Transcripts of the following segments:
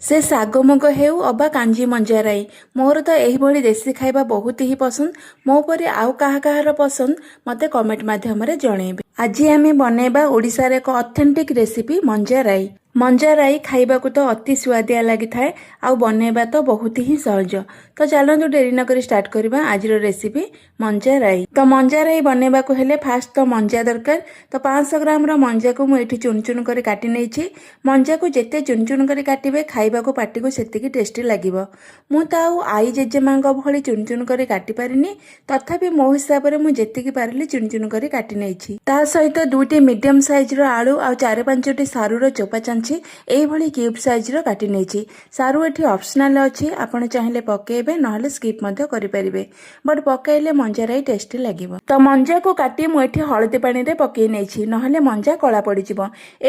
से ଶାଗ ମୁଗ ହେଉ ଅବା କାଞ୍ଜି ମଞ୍ଜା ରାଇ, ମୋର ତ ଏହିଭଳି ଦେଶୀ ଖାଇବା ବହୁତ ହିଁ ପସନ୍ଦ। ମୋ ପରି ଆଉ କାହାର ପସନ୍ଦ ମୋତେ କମେଣ୍ଟ ମାଧ୍ୟମରେ ଜଣେଇବେ। ଆଜି ଆମେ ବନେଇବା ଓଡ଼ିଶାର ଏକ ଅଥେଣ୍ଟିକ୍ ରେସିପି ମଞ୍ଜା ରାଇ। ମଞ୍ଜା ରାଇ ଖାଇବାକୁ ତ ଅତି ସୁଆଦିଆ ଲାଗିଥାଏ ଆଉ ବନେଇବା ତ ବହୁତ ହିଁ ସହଜ। ତ ଚାଲନ୍ତୁ ଡେରି ନକରି ଷ୍ଟାର୍ଟ କରିବା ଆଜିର ରେସିପି ମଞ୍ଜା ରାଇ। ତ ମଞ୍ଜା ରାଇ ବନେଇବାକୁ ହେଲେ ଫାଷ୍ଟ ତ ମଞ୍ଜା ଦରକାର। ତ 500 ଗ୍ରାମର ମଞ୍ଜାକୁ ମୁଁ ଏଠି ଚୁନ ଚୁନ କରି କାଟି ନେଇଛି। ମଞ୍ଜାକୁ ଯେତେ ଚୁନ ଚୁନ କରି କାଟିବେ ଖାଇବାକୁ ପାଟିକୁ ସେତିକି ଟେଷ୍ଟି ଲାଗିବ। ମୁଁ ତ ଆଉ ଆଈ ଜେଜେମାଙ୍କ ଭଳି ଚୁନ ଚୁନ କରି କାଟି ପାରିନି, ତଥାପି ମୋ ହିସାବରେ ମୁଁ ଯେତିକି ପାରିଲି ଚୁନ ଚୁନ କରି କାଟି ନେଇଛି। ତା ସହିତ 2ଟି ମିଡିୟମ ସାଇଜର ଆଳୁ ଆଉ 4-5ଟି ସାରୁର ଚୋପା ଚାଞ୍ଚି এইଭଳି କ୍ୟୁବ୍ ସାଇଜର କାଟି ନେଇଛି। ସାରୁ ଏଠି ଅପସନାଲ ଅଛି, ଆପଣ ଚାହିଁଲେ ପକେଇବେ ନହେଲେ ସ୍କିପ୍ ମଧ୍ୟ କରିପାରିବେ, ବଟ୍ ପକାଇଲେ ମଞ୍ଜା ରାଇ ଟେଷ୍ଟି ଲାଗିବ। ତ ମଞ୍ଜାକୁ କାଟି ମୁଁ ଏଠି ହଳଦୀ ପାଣିରେ ପକେଇ ନେଇଛି, ନହେଲେ ମଞ୍ଜା କଳା ପଡ଼ିଯିବ।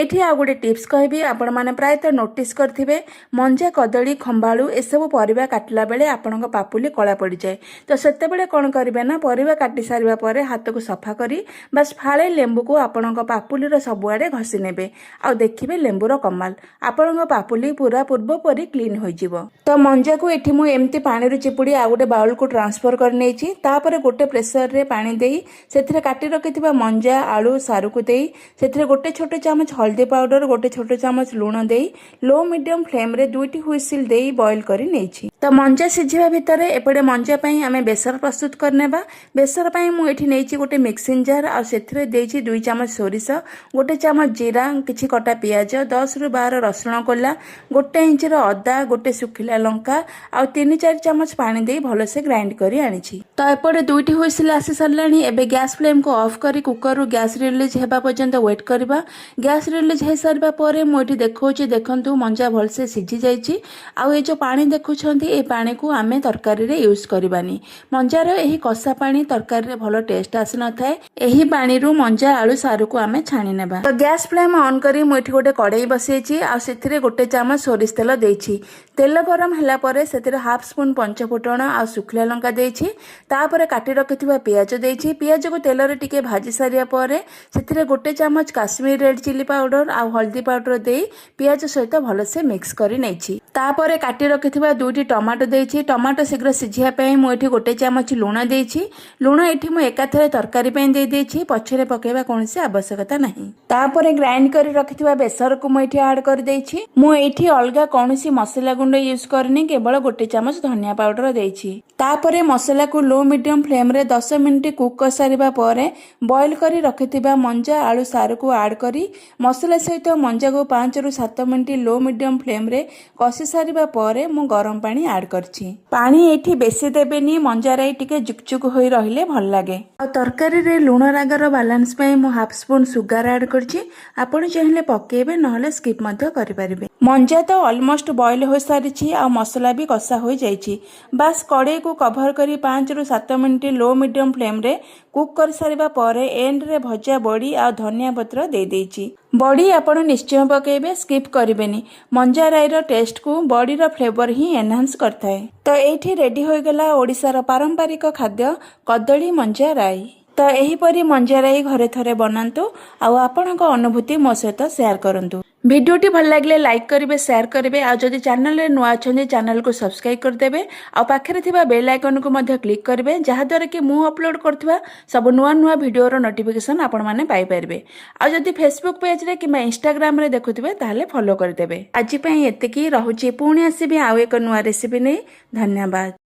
ଏଠି ଆଉ ଗୋଟେ ଟିପ୍ସ କହିବି, ଆପଣମାନେ ପ୍ରାୟତଃ ନୋଟିସ୍ କରିଥିବେ ମଞ୍ଜା କଦଳୀ ଖମ୍ବାଳୁ ଏସବୁ ପରିବା କାଟିଲା ବେଳେ ଆପଣଙ୍କ ପାପୁଲି କଳା ପଡ଼ିଯାଏ। ତ ସେତେବେଳେ କ'ଣ କରିବେ ନା, ପରିବା କାଟି ସାରିବା ପରେ ହାତକୁ ସଫା କରି ବାସ୍ ଫାଳେ ଲେମ୍ବୁକୁ ଆପଣଙ୍କ ପାପୁଲିର ସବୁଆଡ଼େ ଘଷି ନେବେ, ଆଉ ଦେଖିବେ ଲେମ୍ବୁର କମାଲ, ଆପଣଙ୍କ ପାପୁଲି ପୁରା ପୂର୍ବ ପରି କ୍ଲିନ୍ ହୋଇଯିବ। ତ ମଞ୍ଜାକୁ ଏଠି ମୁଁ ଏମିତି ପାଣିରୁ ଚିପୁଡ଼ି ଆଉ ଗୋଟେ ବାଉଲକୁ ଟ୍ରାନ୍ସଫର କରି ନେଇଛି। ତାପରେ ଗୋଟେ ପ୍ରେସରରେ ପାଣି ଦେଇ ସେଥିରେ କାଟି ରଖିଥିବା ମଞ୍ଜା ଆଳୁ ସାରୁକୁ ଦେଇ ସେଥିରେ ଗୋଟେ ଛୋଟ ଚାମଚ ହଳଦୀ ପାଉଡର, ଗୋଟେ ଛୋଟ ଚାମଚ ଲୁଣ ଦେଇ ଲୋ ମିଡିୟମ ଫ୍ଲେମ୍ରେ 2ଟି ହୁଇସିଲ୍ ଦେଇ ବଏଲ କରି ନେଇଛି। ତ ମଞ୍ଜା ସିଝିବା ଭିତରେ ଏପଟେ ମଞ୍ଜା ପାଇଁ ଆମେ ବେସର ପ୍ରସ୍ତୁତ କରିନେବା। ବେସର ପାଇଁ ମୁଁ ଏଠି ନେଇଛି ଗୋଟେ ମିକ୍ସିଂ ଜାର, ଆଉ ସେଥିରେ ଦେଇଛି 2 ଚାମଚ ସୋରିଷ, ଗୋଟେ ଚାମଚ ଜିରା, କିଛି କଟା ପିଆଜ, 10ରୁ 12 ରସୁଣ କୋଲା, 1 ଇଞ୍ଚର ଅଦା, ଗୋଟେ ଶୁଖିଲା ଲଙ୍କା ଆଉ 3-4 ଚାମଚ ପାଣି ଦେଇ ଭଲସେ ଗ୍ରାଇଣ୍ଡ କରି ଆଣିଛି। ତ ଏପଟେ 2ଟି ହୁଇସିଲ୍ ଆସି ସାରିଲାଣି। ଏବେ ଗ୍ୟାସ୍ ଫ୍ଲେମ୍କୁ ଅଫ୍ କରି କୁକରରୁ ଗ୍ୟାସ୍ ରିଲିଜ୍ ହେବା ପର୍ଯ୍ୟନ୍ତ ୱେଟ୍ କରିବା। ଗ୍ୟାସ୍ ରିଲିଜ୍ ହେଇସାରିବା ପରେ ମୁଁ ଏଠି ଦେଖଉଛି, ଦେଖନ୍ତୁ ମଞ୍ଜା ଭଲସେ ସିଝି ଯାଇଛି। ଆଉ ଏ ଯେଉଁ ପାଣି ଦେଖୁଛନ୍ତି, ଏ ପାଣିକୁ ଆମେ ତରକାରୀରେ ୟୁଜ୍ କରିବାନି। ମଞ୍ଜାର ଏହି କଷା ପାଣି ତରକାରୀରେ ଭଲ ଟେଷ୍ଟ ଆସିନଥାଏ। ଏହି ପାଣିରୁ ମଞ୍ଜା ଆଳୁ ସାରୁକୁ ଆମେ ଛାଣି ନେବା। ତ ଗ୍ୟାସ୍ ଫ୍ଲେମ୍ ଅନ୍ କରି ମୁଁ ଏଠି ଗୋଟେ କଡ଼େଇ ବସେଇଛି, ଆଉ ସେଥିରେ 1 ଚାମଚ ସୋରିଷ ତେଲ ଦେଇଛି। ତେଲ ଗରମ ହେଲା ପରେ ସେଥିରେ 1/2 ସ୍ପୁନ୍ ପଞ୍ଚଫୁଟଣ ଆଉ ଶୁଖିଲା ଲଙ୍କା ଦେଇଛି। ତାପରେ କାଟି ରଖିଥିବା ପିଆଜ ଦେଇଛି। ପିଆଜକୁ ତେଲରେ ଟିକେ ଭାଜି ସାରିବା ପରେ ସେଥିରେ 1 ଚାମଚ କାଶ୍ମୀର ରେଡ୍ ଚିଲି ପାଉଡର ଆଉ ହଳଦୀ ପାଉଡର ଦେଇ ପିଆଜ ସହିତ ଭଲସେ ମିକ୍ସ କରି ନେଇଛି। ତାପରେ କାଟି ରଖିଥିବା 2ଟି ଟମାଟୋ ଦେଇଛି। ଟମାଟୋ ଶୀଘ୍ର ସିଝିବା ପାଇଁ ମୁଁ ଏଠି 1 ଚାମଚ ଲୁଣ ଦେଇଛି। ଲୁଣ ଏଠି ମୁଁ ଏକାଥରେ ତରକାରୀ ପାଇଁ ଦେଇଦେଇଛି, ପଛରେ ପକେଇବା କୌଣସି ଆବଶ୍ୟକତା ନାହିଁ। ତାପରେ ଗ୍ରାଇଣ୍ଡ କରି ରଖିଥିବା ବେସରକୁ ମୁଁ ଏଠି ଆଡ୍ କରିଦେଇଛି। ମୁଁ ଏଇଠି ଅଲଗା କୌଣସି ମସଲା ଗୁଣ୍ଡ ୟୁଜ୍ କରିନି, କେବଳ 1 ଚାମଚ ଧନିଆ ପାଉଡର ଦେଇଛି। ତାପରେ ମସଲାକୁ ଲୋ ମିଡିୟମ ଫ୍ଲେମ୍ରେ 10 ମିନିଟ୍ କୁକ୍ କରିସାରିବା ପରେ ବଏଲ କରି ରଖିଥିବା ମଞ୍ଜା ଆଳୁ ସାରୁକୁ ଆଡ୍ କରି ମସଲା ସହିତ ମଞ୍ଜାକୁ 5ରୁ 7 ମିନିଟ୍ ଲୋ ମିଡିୟମ ଫ୍ଲେମ୍ରେ କଷି ସାରିବା ପରେ ମୁଁ ଗରମ ପାଣି ଆଡ୍ କରିଛି। ପାଣି ଏଠି ବେଶୀ ଦେବେନି, ମଞ୍ଜା ରାଇ ଟିକେ ଜୁକଜୁକ ହୋଇ ରହିଲେ ଭଲ ଲାଗେ। ଆଉ ତରକାରୀରେ ଲୁଣ ରାଗର ବାଲାନ୍ସ ପାଇଁ ମୁଁ 1/2 ସ୍ପୁନ୍ ସୁଗାର ଆଡ୍ କରିଛି। ଆପଣ ଚାହିଁଲେ ପକେଇବେ, ନହେଲେ ସ୍କିପ୍ ମଧ୍ୟ କରିପାରିବେ। ମଞ୍ଜା ତ ଅଲମୋଷ୍ଟ ବଏଲ ହୋଇସାରିଛି ଆଉ ମସଲା ବି କଷା ହୋଇଯାଇଛି। ବାସ୍ କଡ଼େଇକୁ କଭର କରି 5ରୁ 7 ମିନିଟ୍ ଲୋ ମିଡିୟମ ଫ୍ଲେମ୍ରେ କୁକ୍ କରିସାରିବା ପରେ ଏଣ୍ଡରେ ଭଜା ବଡ଼ି ଆଉ ଧନିଆ ପତ୍ର ଦେଇଦେଇଛି। ବଡ଼ି ଆପଣ ନିଶ୍ଚୟ ପକେଇବେ, ସ୍କିପ୍ କରିବେନି। ମଞ୍ଜା ରାଇର ଟେଷ୍ଟକୁ ବଡ଼ିର ଫ୍ଲେଭର ହିଁ ଏନହାନ୍ସ କରିଥାଏ। ତ ଏଇଠି ରେଡି ହୋଇଗଲା ଓଡ଼ିଶାର ପାରମ୍ପରିକ ଖାଦ୍ୟ କଦଳୀ ମଞ୍ଜା ରାଇ। ତ ଏହିପରି ମଞ୍ଜା ରାଇ ଘରେ ଥରେ ବନାନ୍ତୁ ଆଉ ଆପଣଙ୍କ ଅନୁଭୂତି ମୋ ସହିତ ସେୟାର କରନ୍ତୁ। ଭିଡ଼ିଓଟି ଭଲ ଲାଗିଲେ ଲାଇକ୍ କରିବେ, ସେୟାର କରିବେ, ଆଉ ଯଦି ଚ୍ୟାନେଲରେ ନୂଆ ଅଛନ୍ତି ଚ୍ୟାନେଲକୁ ସବସ୍କ୍ରାଇବ୍ କରିଦେବେ, ଆଉ ପାଖରେ ଥିବା ବେଲ୍ ଆଇକନକୁ ମଧ୍ୟ କ୍ଲିକ୍ କରିବେ, ଯାହାଦ୍ୱାରା କି ମୁଁ ଅପଲୋଡ଼ କରୁଥିବା ସବୁ ନୂଆ ନୂଆ ଭିଡ଼ିଓର ନୋଟିଫିକେସନ୍ ଆପଣମାନେ ପାଇପାରିବେ। ଆଉ ଯଦି ଫେସବୁକ୍ ପେଜରେ କିମ୍ବା ଇନଷ୍ଟାଗ୍ରାମରେ ଦେଖୁଥିବେ ତାହେଲେ ଫଲୋ କରିଦେବେ। ଆଜି ପାଇଁ ଏତିକି, ରହୁଛି। ପୁଣି ଆସିବି ଆଉ ଏକ ନୂଆ ରେସିପି ନେଇ। ଧନ୍ୟବାଦ।